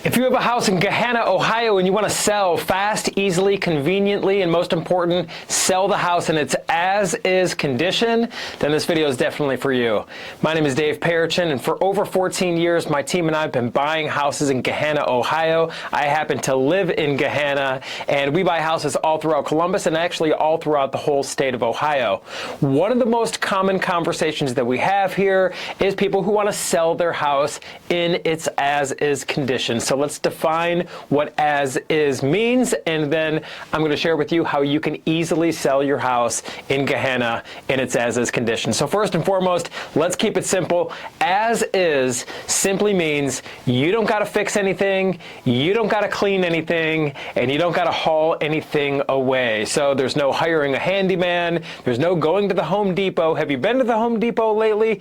If you have a house in Gahanna, Ohio, and you want to sell fast, easily, conveniently, and most important, sell the house in its as-is condition, then this video is definitely for you. My name is Dave Perichin, and for over 14 years, my team and I have been buying houses in Gahanna, Ohio. I happen to live in Gahanna, and we buy houses all throughout Columbus and actually all throughout the whole state of Ohio. One of the most common conversations that we have here is people who want to sell their house in its as-is condition. So let's define what as-is means, and then I'm going to share with you how you can easily sell your house in Gahanna in its as-is condition. So first and foremost, let's keep it simple. As-is simply means you don't got to fix anything, you don't got to clean anything, and you don't got to haul anything away. So there's no hiring a handyman, there's no going to the Home Depot. Have you been to the Home Depot lately?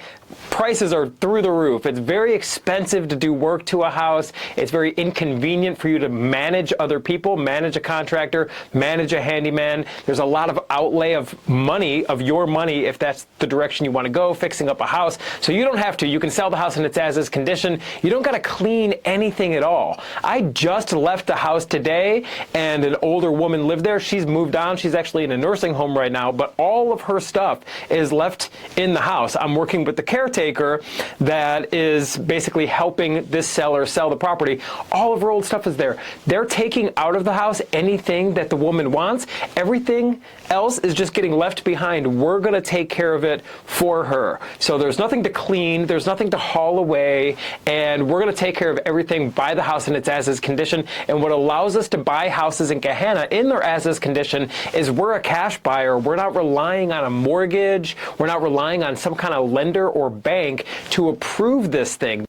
Prices are through the roof. It's very expensive to do work to a house. It's very inconvenient for you to manage other people, manage a contractor, manage a handyman. There's a lot of outlay of money, of your money, if that's the direction you want to go, fixing up a house. So you don't have to. You can sell the house in its as-is condition. You don't got to clean anything at all. I just left the house today, and an older woman lived there. She's moved on. She's actually in a nursing home right now, but all of her stuff is left in the house. I'm working with the caretaker that is basically helping this seller sell the property. All of her old stuff is there. They're taking out of the house anything that the woman wants. Everything else is just getting left behind. We're going to take care of it for her. So there's nothing to clean, there's nothing to haul away, and we're going to take care of everything, buy the house in its as-is condition. And what allows us to buy houses in Gahanna in their as-is condition is we're a cash buyer. We're not relying on a mortgage. We're not relying on some kind of lender or bank to approve this thing.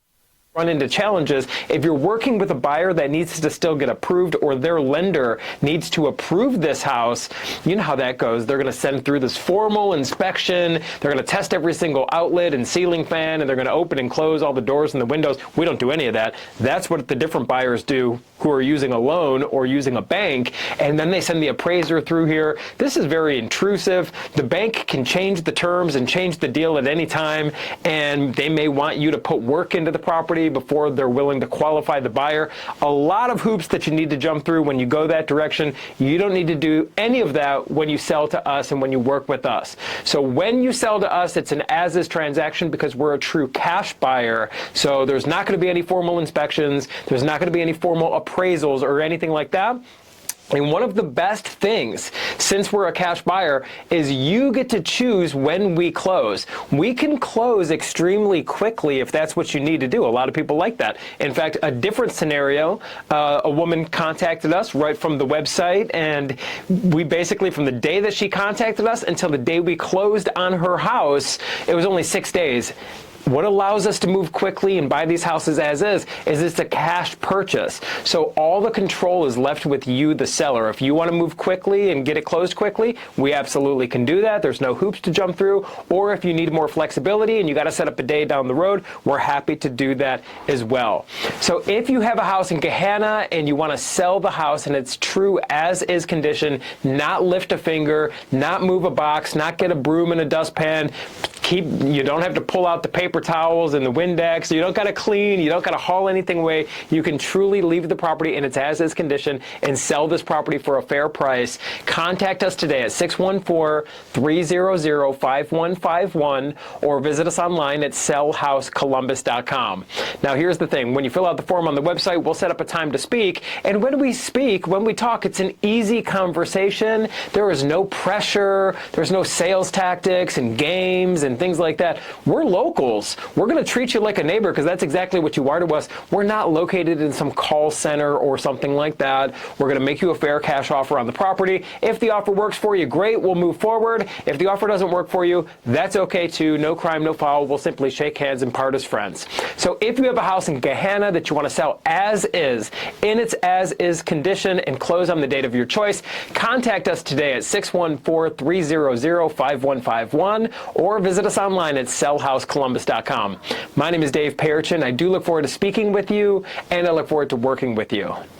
Run into challenges if you're working with a buyer that needs to still get approved, or their lender needs to approve this house. You know how that goes. They're going to send through this formal inspection. They're going to test every single outlet and ceiling fan, and they're going to open and close all the doors and the windows. We don't do any of that. That's what the different buyers do who are using a loan or using a bank, and then they send the appraiser through here. This is very intrusive. The bank can change the terms and change the deal at any time, and they may want you to put work into the property before they're willing to qualify the buyer. A lot of hoops that you need to jump through when you go that direction. You don't need to do any of that when you sell to us and when you work with us. So when you sell to us, it's an as-is transaction because we're a true cash buyer. So there's not going to be any formal inspections. There's not going to be any formal appraisals or anything like that. And one of the best things, since we're a cash buyer, is you get to choose when we close. We can close extremely quickly if that's what you need to do. A lot of people like that. In fact, a different scenario, a woman contacted us right from the website, and we basically, from the day that she contacted us until the day we closed on her house, it was only 6 days. What allows us to move quickly and buy these houses as is it's a cash purchase. So all the control is left with you, the seller. If you want to move quickly and get it closed quickly, we absolutely can do that. There's no hoops to jump through. Or if you need more flexibility and you got to set up a day down the road, we're happy to do that as well. So if you have a house in Gahanna and you want to sell the house in its true as-is condition, not lift a finger, not move a box, not get a broom and a dustpan, you don't have to pull out the paper towels and the Windex. You don't got to clean. You don't got to haul anything away. You can truly leave the property in its as-is condition and sell this property for a fair price. Contact us today at 614-300-5151 or visit us online at sellhousecolumbus.com. Now, here's the thing. When you fill out the form on the website, we'll set up a time to speak. And when we speak, when we talk, it's an easy conversation. There is no pressure. There's no sales tactics and games and things like that. We're locals. We're going to treat you like a neighbor because that's exactly what you are to us. We're not located in some call center or something like that. We're going to make you a fair cash offer on the property. If the offer works for you, great, we'll move forward. If the offer doesn't work for you, that's okay too. No crime, no foul. We'll simply shake hands and part as friends. So if you have a house in Gahanna that you want to sell as is, in its as is condition, and close on the date of your choice, contact us today at 614-300-5151 or visit us online at sellhousecolumbus.com. My name is Dave Perichin. I do look forward to speaking with you, and I look forward to working with you.